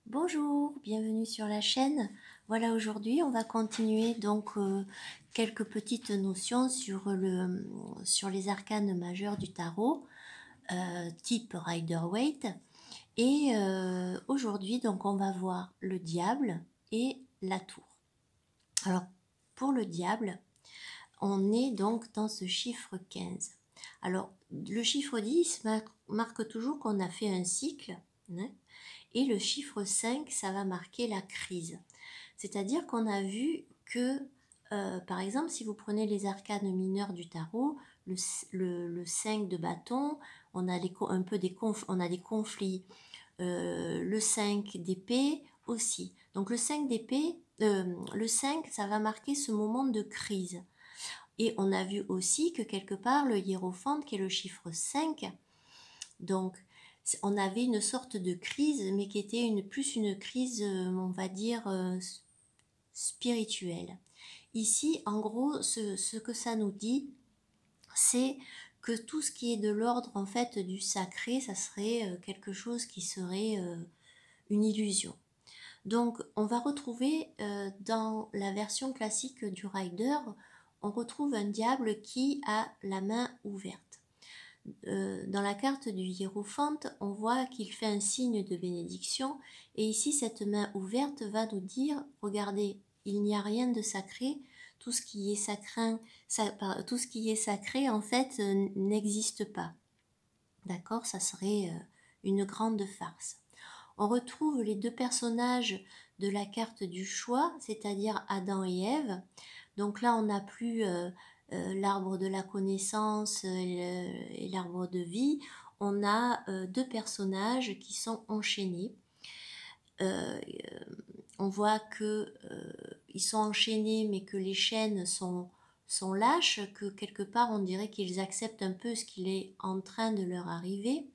Bonjour, bienvenue sur la chaîne. Voilà, aujourd'hui on va continuer donc quelques petites notions sur les arcanes majeurs du tarot, type Rider-Waite. Et aujourd'hui donc on va voir le diable et la tour. Alors pour le diable, on est donc dans ce chiffre 15. Alors le chiffre 10 marque toujours qu'on a fait un cycle, hein. Et le chiffre 5, ça va marquer la crise. C'est-à-dire qu'on a vu que, par exemple, si vous prenez les arcanes mineures du tarot, le 5 de bâton, on a on a des conflits. Le 5 d'épée aussi. Donc le 5 d'épée, le 5, ça va marquer ce moment de crise. Et on a vu aussi que quelque part, le hiérophant, qui est le chiffre 5, donc on avait une sorte de crise, mais qui était plus une crise, on va dire, spirituelle. Ici, en gros, ce que ça nous dit, c'est que tout ce qui est de l'ordre, en fait, du sacré, ça serait quelque chose qui serait une illusion. Donc, on va retrouver dans la version classique du Rider, on retrouve un diable qui a la main ouverte. Dans la carte du hiérophant, on voit qu'il fait un signe de bénédiction. Et ici, cette main ouverte va nous dire, regardez, il n'y a rien de sacré. Tout ce qui est sacré, en fait, n'existe pas. D'accord? Ça serait une grande farce. On retrouve les deux personnages de la carte du choix, c'est-à-dire Adam et Ève. Donc là, on n'a plus l'arbre de la connaissance et l'arbre de vie. On a deux personnages qui sont enchaînés. On voit que ils sont enchaînés, mais que les chaînes sont lâches, que quelque part on dirait qu'ils acceptent un peu ce qu'il est en train de leur arriver.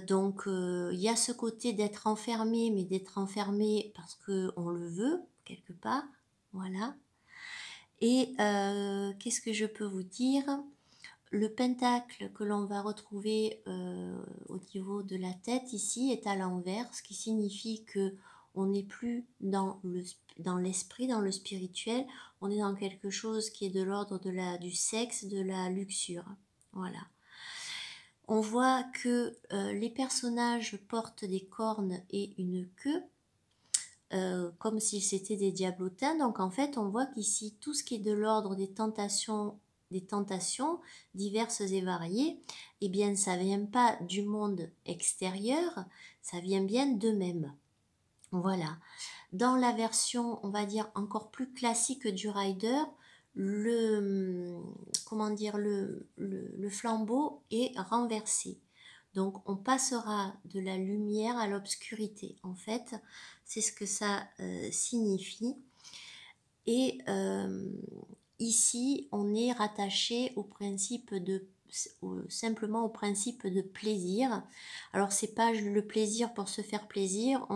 Donc il y a ce côté d'être enfermé, mais d'être enfermé parce qu'on le veut, quelque part. Voilà. Et qu'est-ce que je peux vous dire? Le pentacle que l'on va retrouver au niveau de la tête ici est à l'envers, ce qui signifie que on n'est plus dans l'esprit, dans le spirituel, on est dans quelque chose qui est de l'ordre du sexe, de la luxure. Voilà. On voit que les personnages portent des cornes et une queue, comme si c'était des diablotins. Donc en fait, on voit qu'ici, tout ce qui est de l'ordre des tentations diverses et variées, eh bien, ça ne vient pas du monde extérieur, ça vient bien d'eux-mêmes. Voilà. Dans la version, on va dire, encore plus classique du Rider, comment dire, le flambeau est renversé. Donc on passera de la lumière à l'obscurité. En fait, c'est ce que ça signifie. Et ici, on est rattaché au principe simplement au principe de plaisir. Alors c'est pas le plaisir pour se faire plaisir,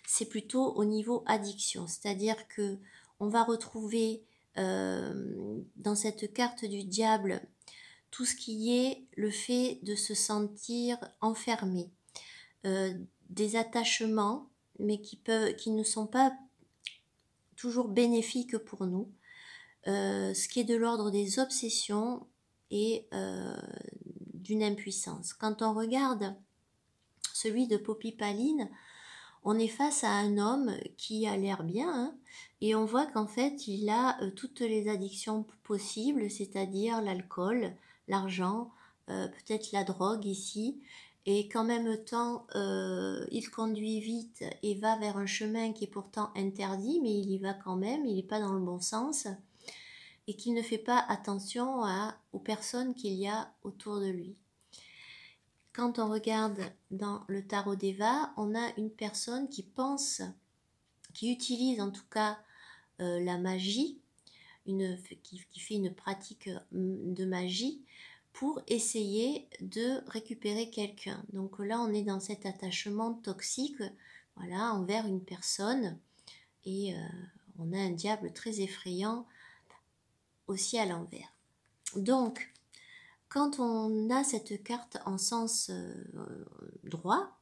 c'est plutôt au niveau addiction, c'est-à-dire que on va retrouver dans cette carte du diable tout ce qui est le fait de se sentir enfermé, des attachements, mais qui ne sont pas toujours bénéfiques pour nous, ce qui est de l'ordre des obsessions et d'une impuissance. Quand on regarde celui de Poppy Paline, on est face à un homme qui a l'air bien, hein, et on voit qu'en fait il a toutes les addictions possibles, c'est-à-dire l'alcool, l'argent, peut-être la drogue ici, et qu'en même temps il conduit vite et va vers un chemin qui est pourtant interdit, mais il y va quand même, il n'est pas dans le bon sens, et qu'il ne fait pas attention aux personnes qu'il y a autour de lui. Quand on regarde dans le tarot d'Eva, on a une personne qui utilise en tout cas la magie, qui fait une pratique de magie pour essayer de récupérer quelqu'un. Donc là, on est dans cet attachement toxique, voilà, envers une personne, et on a un diable très effrayant aussi à l'envers. Donc, quand on a cette carte en sens droit,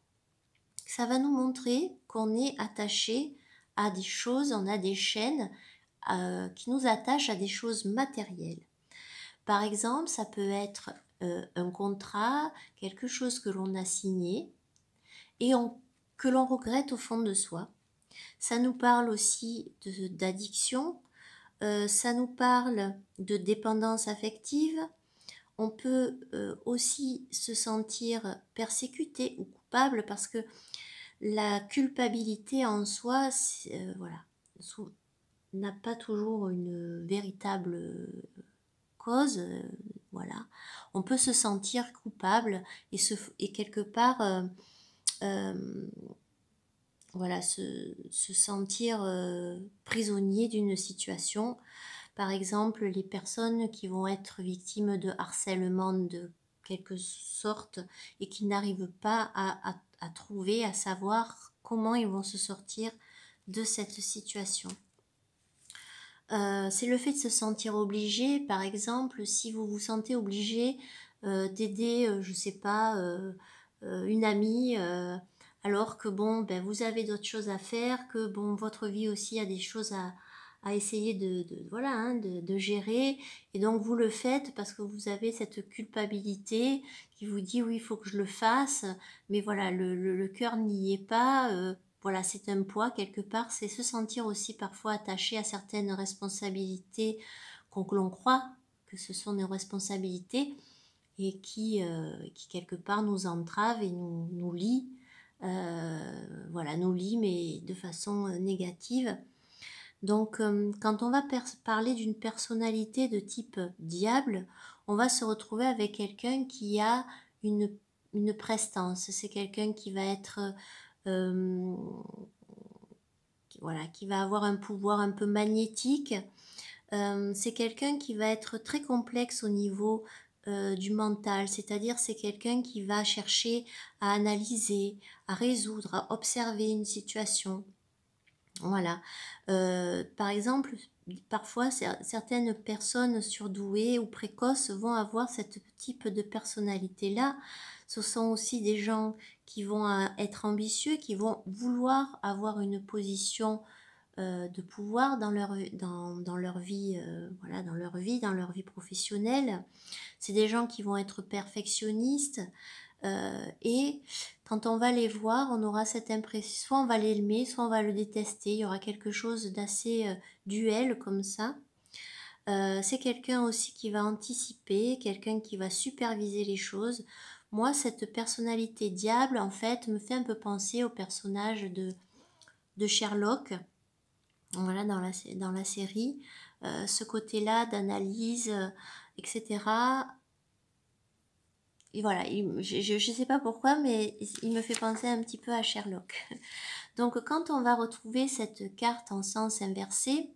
ça va nous montrer qu'on est attaché à des choses, on a des chaînes qui nous attachent à des choses matérielles. Par exemple, ça peut être un contrat, quelque chose que l'on a signé et que l'on regrette au fond de soi. Ça nous parle aussi d'addiction, ça nous parle de dépendance affective. On peut aussi se sentir persécuté ou coupable parce que la culpabilité en soi, voilà, n'a pas toujours une véritable cause. Voilà, on peut se sentir coupable et quelque part, voilà, se sentir prisonnier d'une situation. Par exemple, les personnes qui vont être victimes de harcèlement de quelque sorte et qui n'arrivent pas à trouver, à savoir comment ils vont se sortir de cette situation. C'est le fait de se sentir obligé, par exemple, si vous vous sentez obligé d'aider, je sais pas, une amie, alors que bon, ben, vous avez d'autres choses à faire, que bon, votre vie aussi a des choses à essayer voilà, hein, de gérer, et donc vous le faites parce que vous avez cette culpabilité qui vous dit oui, il faut que je le fasse, mais voilà, le cœur n'y est pas. Voilà, c'est un poids quelque part, c'est se sentir aussi parfois attaché à certaines responsabilités que l'on croit que ce sont nos responsabilités et qui quelque part nous entravent et nous lient, voilà, nous lient mais de façon négative. Donc quand on va parler d'une personnalité de type diable, on va se retrouver avec quelqu'un qui a une prestance, c'est quelqu'un qui va être voilà, qui va avoir un pouvoir un peu magnétique. C'est quelqu'un qui va être très complexe au niveau du mental, c'est-à-dire c'est quelqu'un qui va chercher à analyser, à résoudre, à observer une situation. Voilà. Par exemple, parfois certaines personnes surdouées ou précoces vont avoir ce type de personnalité-là. Ce sont aussi des gens qui vont être ambitieux, qui vont vouloir avoir une position de pouvoir dans leur vie, voilà, dans leur vie professionnelle. C'est des gens qui vont être perfectionnistes, et quand on va les voir, on aura cette impression, soit on va l'aimer, soit on va le détester. Il y aura quelque chose d'assez duel comme ça. C'est quelqu'un aussi qui va anticiper, quelqu'un qui va superviser les choses. Moi, cette personnalité diable, en fait, me fait un peu penser au personnage de Sherlock, voilà, dans la série. Ce côté-là d'analyse, etc. Et voilà, je ne sais pas pourquoi, mais il me fait penser un petit peu à Sherlock. Donc quand on va retrouver cette carte en sens inversé,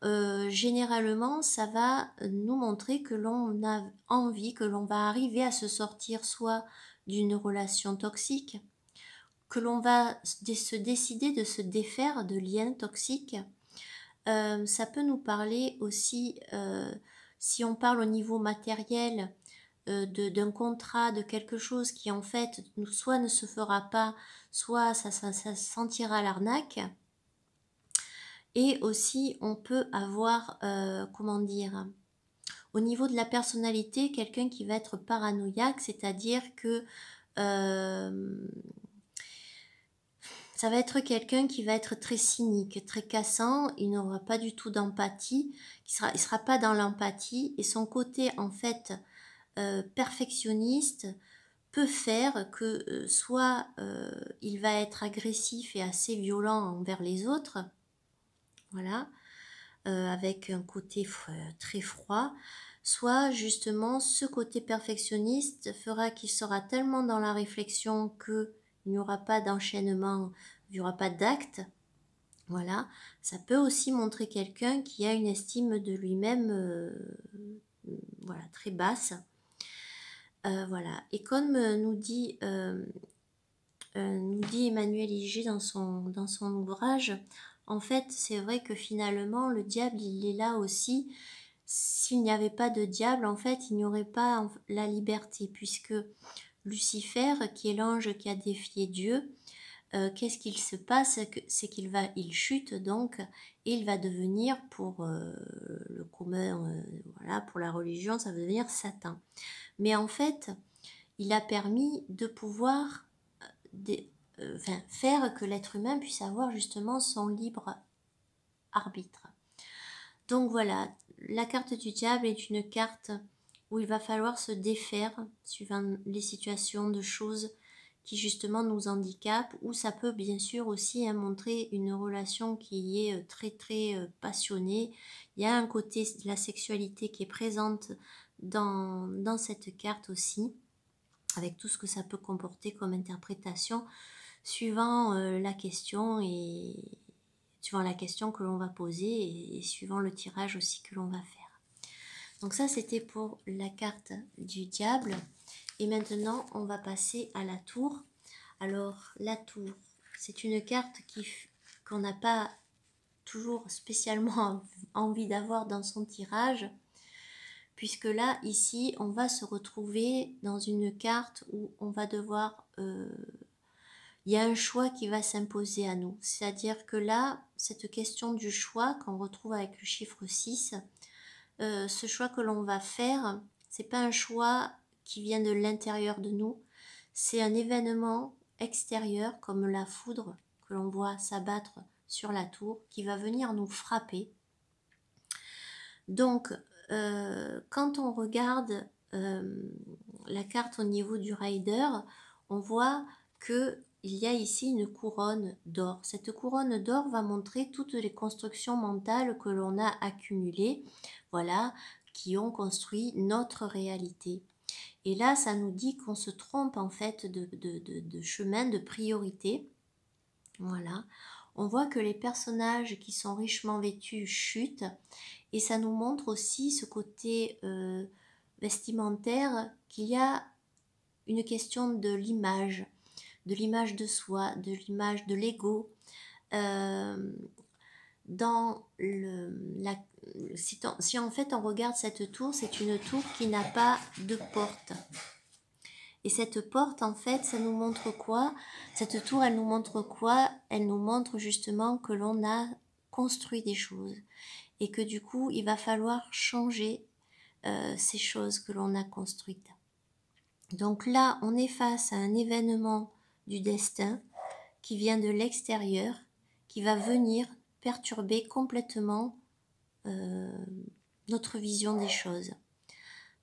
généralement ça va nous montrer que l'on a envie, que l'on va arriver à se sortir soit d'une relation toxique, que l'on va se décider de se défaire de liens toxiques. Ça peut nous parler aussi, si on parle au niveau matériel, d'un contrat, de quelque chose qui en fait soit ne se fera pas, soit ça sentira l'arnaque. Et aussi on peut avoir, comment dire, au niveau de la personnalité, quelqu'un qui va être paranoïaque, c'est-à-dire que ça va être quelqu'un qui va être très cynique, très cassant, il n'aura pas du tout d'empathie, il sera pas dans l'empathie, et son côté en fait perfectionniste peut faire que soit il va être agressif et assez violent envers les autres, voilà, avec un côté très froid, soit justement ce côté perfectionniste fera qu'il sera tellement dans la réflexion qu'il n'y aura pas d'enchaînement, il n'y aura pas d'acte. Voilà, ça peut aussi montrer quelqu'un qui a une estime de lui-même voilà, très basse. Voilà, et comme nous dit Emmanuel Iger dans son ouvrage, en fait c'est vrai que finalement le diable il est là aussi. S'il n'y avait pas de diable, en fait il n'y aurait pas la liberté, puisque Lucifer, qui est l'ange qui a défié Dieu, qu'est-ce qu'il se passe? C'est il chute donc, et il va devenir pour le commun, voilà, pour la religion, ça va devenir Satan. Mais en fait, il a permis de pouvoir faire que l'être humain puisse avoir justement son libre arbitre. Donc voilà, la carte du diable est une carte où il va falloir se défaire suivant les situations de choses qui justement nous handicapent, ou ça peut bien sûr aussi montrer une relation qui est très très passionnée. Il y a un côté de la sexualité qui est présente dans cette carte aussi, avec tout ce que ça peut comporter comme interprétation, suivant la question suivant la question que l'on va poser et suivant le tirage aussi que l'on va faire. Donc ça, c'était pour la carte du diable. Et maintenant, on va passer à la tour. Alors, la tour, c'est une carte qu'on n'a pas toujours spécialement envie d'avoir dans son tirage, puisque là, ici, on va se retrouver dans une carte où on va devoir... il y a un choix qui va s'imposer à nous. C'est-à-dire que là, cette question du choix qu'on retrouve avec le chiffre 6, ce choix que l'on va faire, c'est pas un choix qui vient de l'intérieur de nous, c'est un événement extérieur comme la foudre que l'on voit s'abattre sur la tour qui va venir nous frapper. Donc, quand on regarde la carte au niveau du rider, on voit que il y a ici une couronne d'or. Cette couronne d'or va montrer toutes les constructions mentales que l'on a accumulées, voilà, qui ont construit notre réalité. Et là, ça nous dit qu'on se trompe en fait de chemin, de priorité. Voilà. On voit que les personnages qui sont richement vêtus chutent, et ça nous montre aussi ce côté vestimentaire, qu'il y a une question de l'image de soi, de l'image de l'ego. Si en fait on regarde cette tour, c'est une tour qui n'a pas de porte. Et cette porte, en fait, ça nous montre quoi? Cette tour, elle nous montre quoi? Elle nous montre justement que l'on a construit des choses et que du coup, il va falloir changer ces choses que l'on a construites. Donc là, on est face à un événement du destin qui vient de l'extérieur, qui va venir perturber complètement notre vision des choses.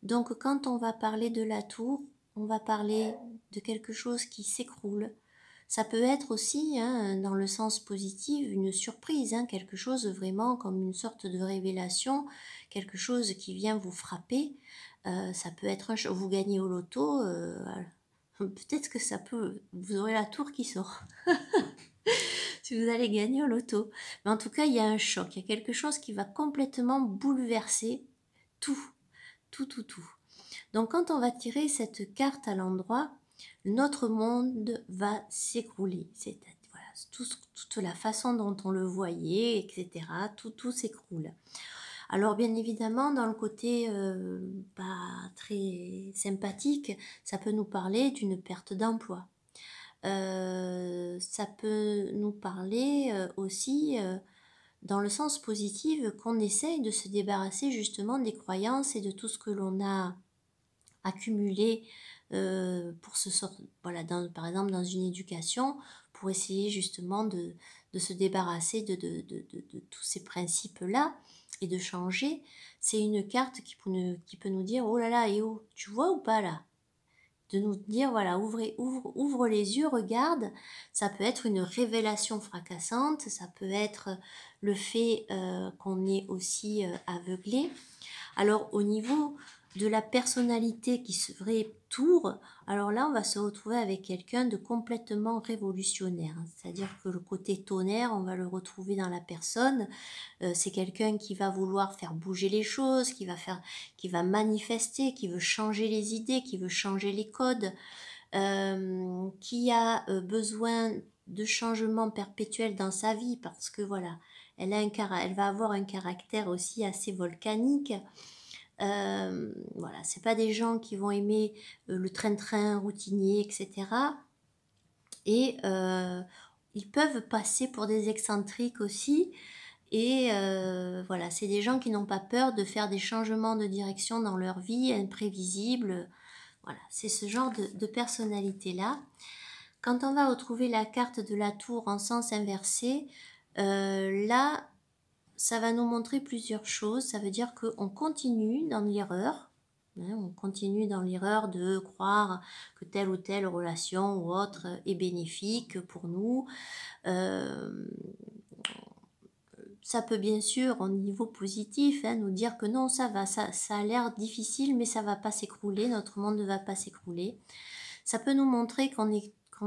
Donc quand on va parler de la tour, on va parler de quelque chose qui s'écroule. Ça peut être aussi, dans le sens positif, une surprise, quelque chose vraiment comme une sorte de révélation, quelque chose qui vient vous frapper. Ça peut être vous gagnez au loto, peut-être que ça peut, vous aurez la tour qui sort. Si vous allez gagner au loto. Mais en tout cas, il y a un choc, il y a quelque chose qui va complètement bouleverser tout. Donc quand on va tirer cette carte à l'endroit, notre monde va s'écrouler. C'est-à-dire voilà, toute la façon dont on le voyait, etc. Tout s'écroule. Alors bien évidemment, dans le côté pas très sympathique, ça peut nous parler d'une perte d'emploi. Ça peut nous parler aussi dans le sens positif qu'on essaye de se débarrasser justement des croyances et de tout ce que l'on a accumulé pour voilà, par exemple dans une éducation, pour essayer justement de se débarrasser de tous ces principes-là et de changer. C'est une carte qui peut nous dire, oh là là, et oh, tu vois ou pas là? De nous dire, voilà, ouvre les yeux, regarde. Ça peut être une révélation fracassante, ça peut être le fait qu'on est aussi aveuglé. Alors au niveau de la personnalité qui serait tour, alors là on va se retrouver avec quelqu'un de complètement révolutionnaire. C'est-à-dire que le côté tonnerre, on va le retrouver dans la personne. C'est quelqu'un qui va vouloir faire bouger les choses, qui va manifester, qui veut changer les idées, qui veut changer les codes, qui a besoin de changements perpétuels dans sa vie parce que voilà, elle va avoir un caractère aussi assez volcanique. Voilà, c'est pas des gens qui vont aimer le train-train routinier, etc. Et ils peuvent passer pour des excentriques aussi. Et voilà, c'est des gens qui n'ont pas peur de faire des changements de direction dans leur vie, imprévisibles. Voilà, c'est ce genre de personnalité-là. Quand on va retrouver la carte de la tour en sens inversé, là, ça va nous montrer plusieurs choses. Ça veut dire qu'on continue dans l'erreur. On continue dans l'erreur de croire que telle ou telle relation ou autre est bénéfique pour nous. Ça peut bien sûr, au niveau positif, nous dire que non, ça va, ça a l'air difficile, mais ça va pas s'écrouler, notre monde ne va pas s'écrouler. Ça peut nous montrer qu'on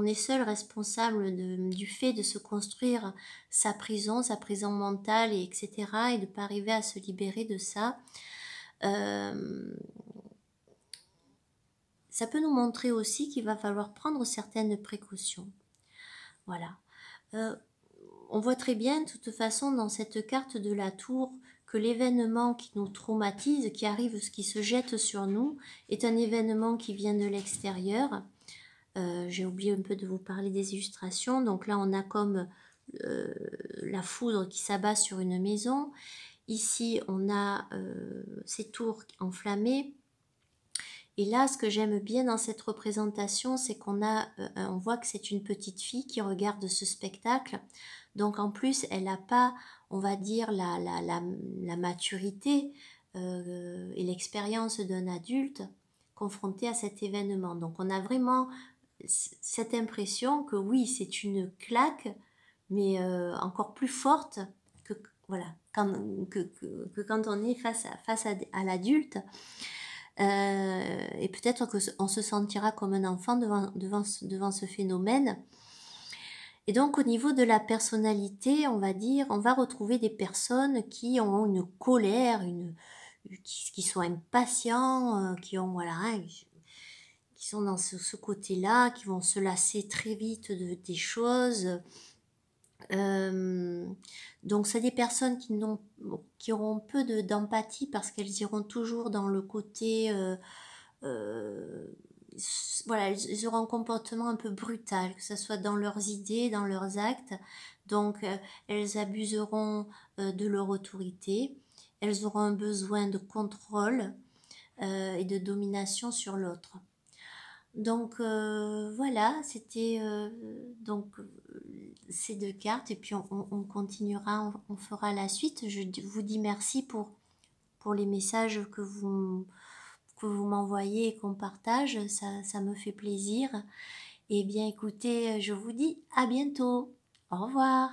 est seul responsable du fait de se construire sa prison mentale, etc., et de ne pas arriver à se libérer de ça. Ça peut nous montrer aussi qu'il va falloir prendre certaines précautions. Voilà. On voit très bien, de toute façon, dans cette carte de la tour, que l'événement qui nous traumatise, qui arrive, qui se jette sur nous, est un événement qui vient de l'extérieur. J'ai oublié un peu de vous parler des illustrations. Donc là, on a comme la foudre qui s'abat sur une maison. Ici, on a ces tours enflammées. Et là, ce que j'aime bien dans cette représentation, c'est on voit que c'est une petite fille qui regarde ce spectacle. Donc en plus, elle n'a pas, on va dire, la maturité et l'expérience d'un adulte confronté à cet événement. Donc on a vraiment cette impression que oui, c'est une claque, mais encore plus forte que, voilà, que quand on est face à l'adulte. Et peut-être qu'on se sentira comme un enfant devant ce phénomène. Et donc au niveau de la personnalité, on va retrouver des personnes qui ont une colère, qui sont impatients, qui sont dans ce côté-là, qui vont se lasser très vite des choses. Donc c'est des personnes qui auront peu d'empathie parce qu'elles iront toujours dans le côté voilà, ils auront un comportement un peu brutal, que ce soit dans leurs idées, dans leurs actes. Donc elles abuseront de leur autorité, elles auront un besoin de contrôle et de domination sur l'autre. Donc voilà, c'était ces deux cartes, et puis on continuera, on fera la suite. Je vous dis merci pour les messages que vous m'envoyez et qu'on partage, ça me fait plaisir. Et bien écoutez, je vous dis à bientôt. Au revoir.